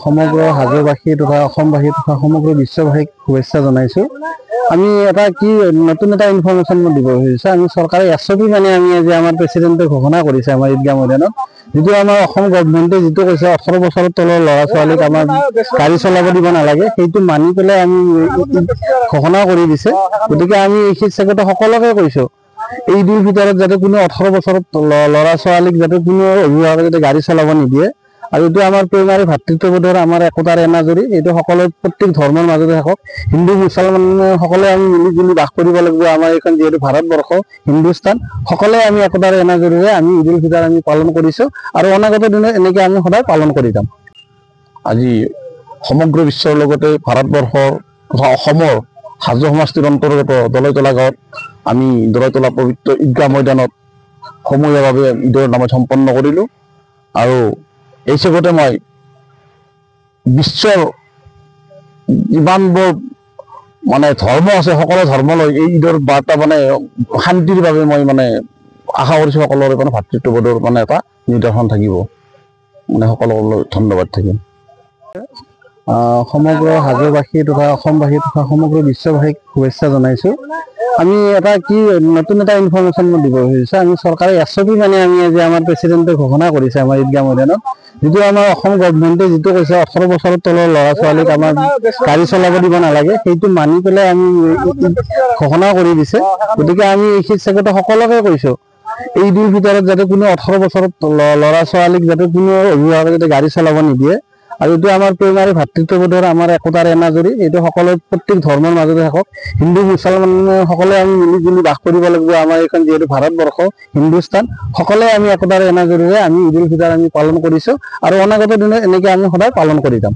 সমগ্ৰ হাজোবাসী তথা অসমবাসী তথা সমগ্ৰ বিশ্ববাসীক শুভেচ্ছা জনাইছো। আমি এটা নতুন এটা ইনফৰমেশ্যন মই দিব খুজিছো। আমি চৰকাৰে এছঅপি আমি আজি আমাৰ প্ৰেচিডেণ্টে ঘোষণা কৰিছে আমাৰ ঈদগাহ ময়দানত, যিটো আমাৰ অসম গভৰ্ণমেণ্টে যিটো কৈছে 18 বছৰৰ তলৰ ল'ৰা ছোৱালীক আমাৰ গাড়ী চলাব দিব নালাগে, সেইটো মানি পেলাই আমি ঘোষণা কৰি দিছে। গতিকে আমি এই ক্ষেত্ৰত সকলোকে কৈছো, এই ঈদৰ ভিতৰত যাতে কোনো 18 বছৰৰ ল'ৰা ছোৱালীক যাতে কোনো অভিভাৱকে যাতে গাড়ী চলাব নিদিয়ে। আৰু এইটো আমাৰ প্ৰেম আৰু ভাতৃত্ববোধৰ আমাৰ একতাৰ এনাজৰী। এইটো সকলো প্ৰত্যেক ধৰ্মৰ মাজতে থাকক। হিন্দু মুছলমান সকলে আমি মিলি জুলি বাস কৰিব লাগিব। আমাৰ এইখন যিহেতু ভাৰতবৰ্ষ, হিন্দুস্তান, সকলে আমি একতাৰ এনাজৰীৰে আমি ঈদ উল ফিতৰ আমি পালন কৰিছো আৰু অনাগত দিনত এনেকে আমি সদায় পালন কৰি যাম। আজি সমগ্ৰ বিশ্বৰ লগতে ভাৰতবৰ্ষৰ তথা অসমৰ হাজো সমষ্টিৰ অন্তৰ্গত দলৈতলা গাঁৱত আমি দলৈতলা পবিত্ৰ ঈদগাহ ময়দানত সমূহীয়াভাৱে ঈদৰ নামাজ সম্পন্ন কৰিলোঁ। আৰু এই চেগতে মই বিশ্বৰ যিমানবোৰ ধৰ্ম আছে সকলো ধৰ্মলৈ এই ঈদৰ বাৰ্তা শান্তিৰ বাবে মই আশা কৰিছোঁ সকলোৰে ভাতৃত্ববোধৰ এটা নিদৰ্শন থাকিব। সকলোলৈ ধন্যবাদ থাকিল। সমগ্ৰ হাজোবাসী তথা অসমবাসী তথা সমগ্ৰ বিশ্ববাসীক শুভেচ্ছা জনাইছো। আমি এটা নতুন এটা ইনফৰমেশ্যন মই দিব খুজিছো। আমি চৰকাৰে এছঅপি আমি আজি আমাৰ প্ৰেচিডেণ্টে ঘোষণা কৰিছে আমাৰ ঈদগাহ ময়দানত, যিটো আমাৰ অসম গভৰ্ণমেণ্টে যিটো কৈছে 18 বছৰৰ তলৰ ল'ৰা ছোৱালীক আমাৰ গাড়ী চলাব দিব নালাগে, সেইটো মানি পেলাই আমি ঘোষণা কৰি দিছে। গতিকে আমি এই ক্ষেত্ৰত সকলোকে কৈছো, এই ঈদৰ ভিতৰত যাতে কোনো 18 বছৰৰ ল'ৰা ছোৱালীক যাতে কোনো অভিভাৱকে যাতে গাড়ী চলাব নিদিয়ে। আৰু এইটো আমাৰ প্ৰেম আৰু ভাতৃত্ববোধৰ আমাৰ একতাৰ এনাজৰী। এইটো সকলো প্ৰত্যেক ধৰ্মৰ মাজতে থাকক। হিন্দু মুছলমান সকলে আমি মিলি জুলি বাস কৰিব লাগিব। আমাৰ এইখন যিহেতু ভাৰতবৰ্ষ, হিন্দুস্তান, সকলে আমি একতাৰ এনাজৰীৰে আমি ঈদ উল ফিতৰ আমি পালন কৰিছো আৰু অনাগত দিনত এনেকে আমি সদায় পালন কৰি যাম।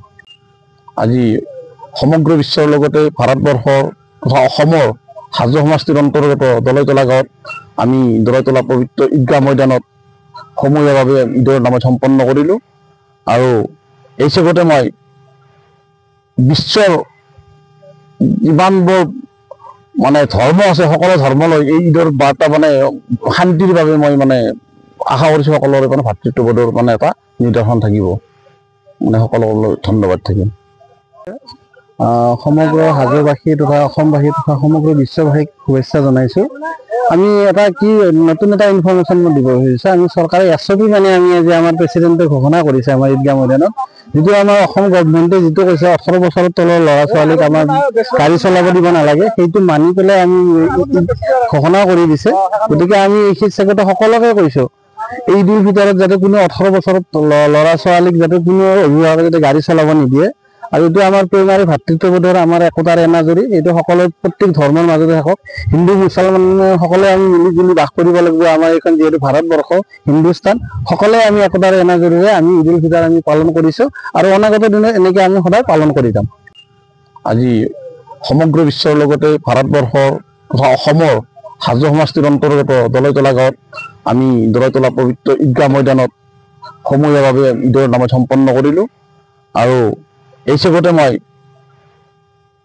আজি সমগ্ৰ বিশ্বৰ লগতে ভাৰতবৰ্ষৰ তথা অসমৰ হাজো সমষ্টিৰ অন্তৰ্গত দলৈতলা গাঁৱত আমি দলৈতলা পবিত্ৰ ঈদগাহ ময়দানত সমূহীয়াভাৱে ঈদৰ নামাজ সম্পন্ন কৰিলোঁ। আৰু এই চেগতে মই বিশ্বৰ যিমানবোৰ ধৰ্ম আছে সকলো ধৰ্মলৈ এই ঈদৰ বাৰ্তা শান্তিৰ বাবে মই আশা কৰিছোঁ সকলোৰে ভাতৃত্ববোধৰ এটা নিদৰ্শন থাকিব। সকলোলৈ ধন্যবাদ থাকিল। সমগ্ৰ হাজোবাসী তথা অসমবাসী তথা সমগ্ৰ বিশ্ববাসীক শুভেচ্ছা জনাইছো। আমি এটা নতুন এটা ইনফৰমেশ্যন মই দিব খুজিছো। আমি চৰকাৰে এছঅপি আমি আজি আমাৰ প্ৰেচিডেণ্টে ঘোষণা কৰিছে আমাৰ ঈদগাহ ময়দানত, যিটো আমাৰ অসম গভৰ্ণমেণ্টে যিটো কৈছে 18 বছৰৰ তলৰ ল'ৰা ছোৱালীক আমাৰ গাড়ী চলাব দিব নালাগে, সেইটো মানি পেলাই আমি ঘোষণা কৰি দিছে। গতিকে আমি এই ক্ষেত্ৰত সকলোকে কৈছো, এই ঈদৰ ভিতৰত যাতে কোনো 18 বছৰৰ ল'ৰা ছোৱালীক যাতে কোনো অভিভাৱকে যাতে গাড়ী চলাব নিদিয়ে। আৰু এইটো আমাৰ প্ৰেম আৰু ভাতৃত্ববোধৰ আমাৰ একতাৰ এনাজৰী। এইটো সকলো প্ৰত্যেক ধৰ্মৰ মাজতে থাকক। হিন্দু মুছলমান সকলে আমি মিলি জুলি বাস কৰিব লাগিব। আমাৰ এইখন যিহেতু ভাৰতবৰ্ষ, হিন্দুস্তান, সকলে আমি একতাৰ এনাজৰীৰে আমি ঈদ উল ফিতৰ আমি পালন কৰিছো আৰু অনাগত দিনত এনেকে আমি সদায় পালন কৰি যাম। আজি সমগ্ৰ বিশ্বৰ লগতে ভাৰতবৰ্ষৰ তথা অসমৰ হাজো সমষ্টিৰ অন্তৰ্গত দলৈতলা গাঁৱত আমি দলৈতলা পবিত্ৰ ঈদগাহ ময়দানত সমূহীয়াভাৱে ঈদৰ নামাজ সম্পন্ন কৰিলোঁ। আৰু এই চেগতে মই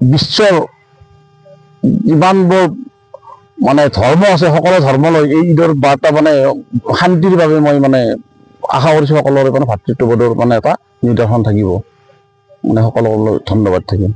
বিশ্বৰ যিমানবোৰ ধৰ্ম আছে সকলো ধৰ্মলৈ এই ঈদৰ বাৰ্তা শান্তিৰ বাবে মই আশা কৰিছোঁ সকলোৰে ভাতৃত্ববোধৰ এটা নিদৰ্শন থাকিব। সকলোলৈ ধন্যবাদ থাকিল।